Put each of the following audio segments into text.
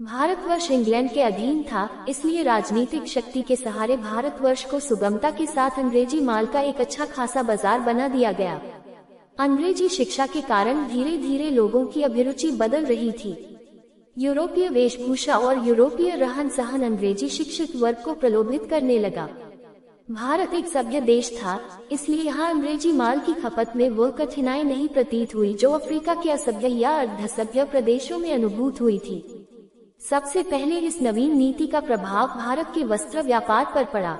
Bharatvarsh England के अधीन था, इसलिए राजनीतिक शक्ति के सहारे भारतवर्ष को सुगमता के साथ अंग्रेजी माल का एक अच्छा खासा बाजार बना दिया गया। अंग्रेजी शिक्षा के कारण धीरे धीरे लोगों की अभिरुचि बदल रही थी। यूरोपीय वेशभूषा और यूरोपीय रहन सहन अंग्रेजी शिक्षित वर्ग को प्रलोभित करने लगा। भारत एक सभ्य देश था, इसलिए यहाँ अंग्रेजी माल की खपत में वो कठिनाई नहीं प्रतीत हुई जो अफ्रीका के असभ्य या अर्धसभ्य प्रदेशों में अनुभूत हुई थी। सबसे पहले इस नवीन नीति का प्रभाव भारत के वस्त्र व्यापार पर पड़ा।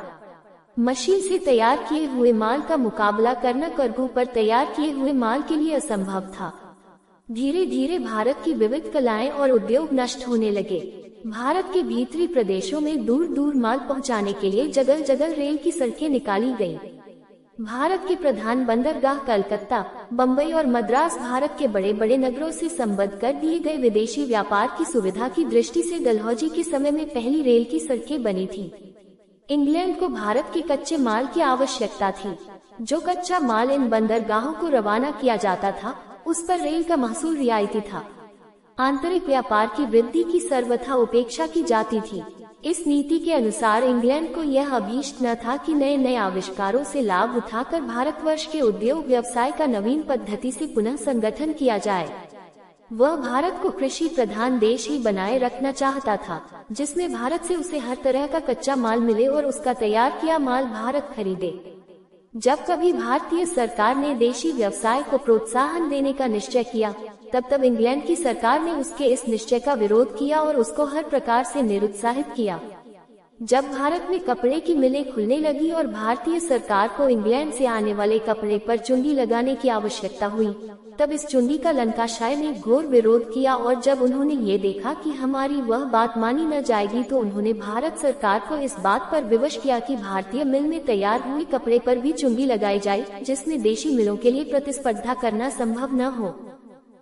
मशीन से तैयार किए हुए माल का मुकाबला करना कार्गो पर तैयार किए हुए माल के लिए असंभव था। धीरे धीरे भारत की विविध कलाएं और उद्योग नष्ट होने लगे। भारत के भीतरी प्रदेशों में दूर दूर माल पहुंचाने के लिए जगह जगह रेल की सड़कें निकाली गईं। भारत के प्रधान बंदरगाह कलकत्ता, बम्बई और मद्रास भारत के बड़े बड़े नगरों से संबद्ध कर दिए गए। विदेशी व्यापार की सुविधा की दृष्टि से डलहौजी के समय में पहली रेल की सड़कें बनी थी। इंग्लैंड को भारत के कच्चे माल की आवश्यकता थी। जो कच्चा माल इन बंदरगाहों को रवाना किया जाता था, उस पर रेल का महसूल रियायती था। आंतरिक व्यापार की वृद्धि की सर्वथा उपेक्षा की जाती थी। इस नीति के अनुसार इंग्लैंड को यह अभीष्ट न था कि नए नए आविष्कारों से लाभ उठाकर भारतवर्ष के उद्योग व्यवसाय का नवीन पद्धति से पुनः संगठन किया जाए। वह भारत को कृषि प्रधान देश ही बनाए रखना चाहता था, जिसमें भारत से उसे हर तरह का कच्चा माल मिले और उसका तैयार किया माल भारत खरीदे। जब कभी भारतीय सरकार ने देशी व्यवसाय को प्रोत्साहन देने का निश्चय किया, तब इंग्लैंड की सरकार ने उसके इस निश्चय का विरोध किया और उसको हर प्रकार से निरुत्साहित किया। जब भारत में कपड़े की मिलें खुलने लगी और भारतीय सरकार को इंग्लैंड से आने वाले कपड़े पर चुंगी लगाने की आवश्यकता हुई, तब इस चुंगी का लंकाशाय ने घोर विरोध किया और जब उन्होंने ये देखा कि हमारी वह बात मानी न जाएगी, तो उन्होंने भारत सरकार को इस बात पर विवश किया कि भारतीय मिल में तैयार हुए कपड़े पर भी चुंगी लगाई जाए, जिसमें देशी मिलों के लिए प्रतिस्पर्धा करना संभव न हो।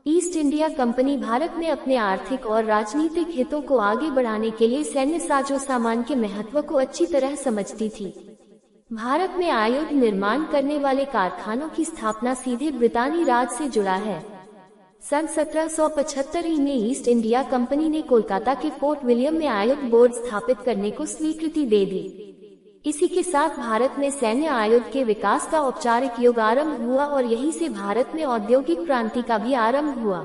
ईस्ट इंडिया कंपनी भारत में अपने आर्थिक और राजनीतिक हितों को आगे बढ़ाने के लिए सैन्य साजो सामान के महत्व को अच्छी तरह समझती थी। भारत में आयुध निर्माण करने वाले कारखानों की स्थापना सीधे ब्रितानी राज से जुड़ा है। सन 1775 में ईस्ट इंडिया कंपनी ने कोलकाता के फोर्ट विलियम में आयुध बोर्ड स्थापित करने को स्वीकृति दे दी। इसी के साथ भारत में सैन्य आयुध के विकास का औपचारिक युग आरंभ हुआ और यहीं से भारत में औद्योगिक क्रांति का भी आरंभ हुआ।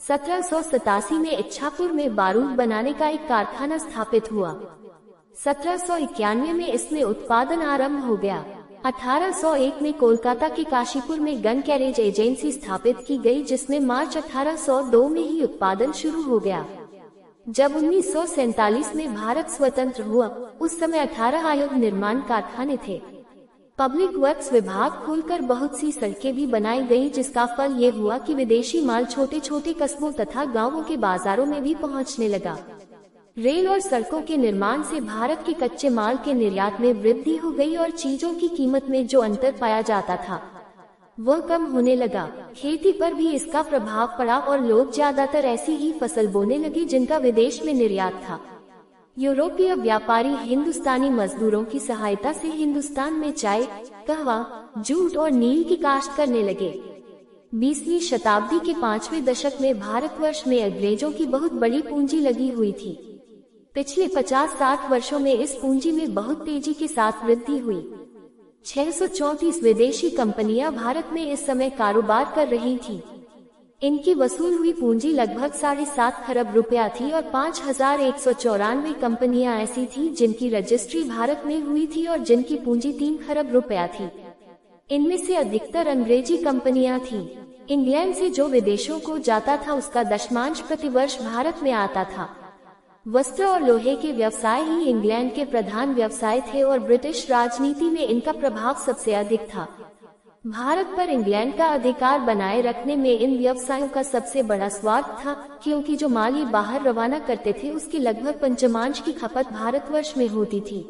1787 में इच्छापुर में बारूद बनाने का एक कारखाना स्थापित हुआ। 1791 में इसमें उत्पादन आरंभ हो गया। 1801 में कोलकाता के काशीपुर में गन कैरेज एजेंसी स्थापित की गई, जिसमें मार्च 1802 में ही उत्पादन शुरू हो गया। जब 1947 में भारत स्वतंत्र हुआ, उस समय 18 आयुध निर्माण कारखाने थे। पब्लिक वर्क्स विभाग खोलकर बहुत सी सड़कें भी बनाई गई, जिसका फल ये हुआ कि विदेशी माल छोटे छोटे कस्बों तथा गांवों के बाजारों में भी पहुंचने लगा। रेल और सड़कों के निर्माण से भारत के कच्चे माल के निर्यात में वृद्धि हो गई और चीजों की कीमत में जो अंतर पाया जाता था, वह कम होने लगा। खेती पर भी इसका प्रभाव पड़ा और लोग ज्यादातर ऐसी ही फसल बोने लगे जिनका विदेश में निर्यात था। यूरोपीय व्यापारी हिंदुस्तानी मजदूरों की सहायता से हिंदुस्तान में चाय, कहवा, जूट और नील की काश्त करने लगे। 20वीं शताब्दी के 5वें दशक में भारतवर्ष में अंग्रेजों की बहुत बड़ी पूंजी लगी हुई थी। पिछले 50-60 वर्षों में इस पूंजी में बहुत तेजी के साथ वृद्धि हुई। 634 विदेशी कंपनियां भारत में इस समय कारोबार कर रही थी। इनकी वसूल हुई पूंजी लगभग 7.5 खरब रुपया थी और 5194 कंपनियां ऐसी थी जिनकी रजिस्ट्री भारत में हुई थी और जिनकी पूंजी 3 खरब रुपया थी। इनमें से अधिकतर अंग्रेजी कंपनियां थीं। इंग्लैंड से जो विदेशों को जाता था, उसका दशमांश प्रतिवर्ष भारत में आता था। वस्त्र और लोहे के व्यवसाय ही इंग्लैंड के प्रधान व्यवसाय थे और ब्रिटिश राजनीति में इनका प्रभाव सबसे अधिक था। भारत पर इंग्लैंड का अधिकार बनाए रखने में इन व्यवसायों का सबसे बड़ा स्वार्थ था, क्योंकि जो माल ये बाहर रवाना करते थे उसकी लगभग पंचमांश की खपत भारतवर्ष में होती थी।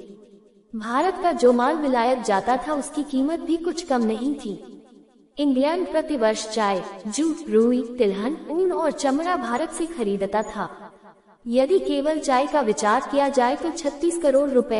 भारत का जो माल विलायत जाता था उसकी कीमत भी कुछ कम नहीं थी। इंग्लैंड प्रतिवर्ष चाय, जूट, रुई, तिलहन, ऊन और चमड़ा भारत से खरीदता था। यदि केवल चाय का विचार किया जाए तो 36 करोड़ रुपए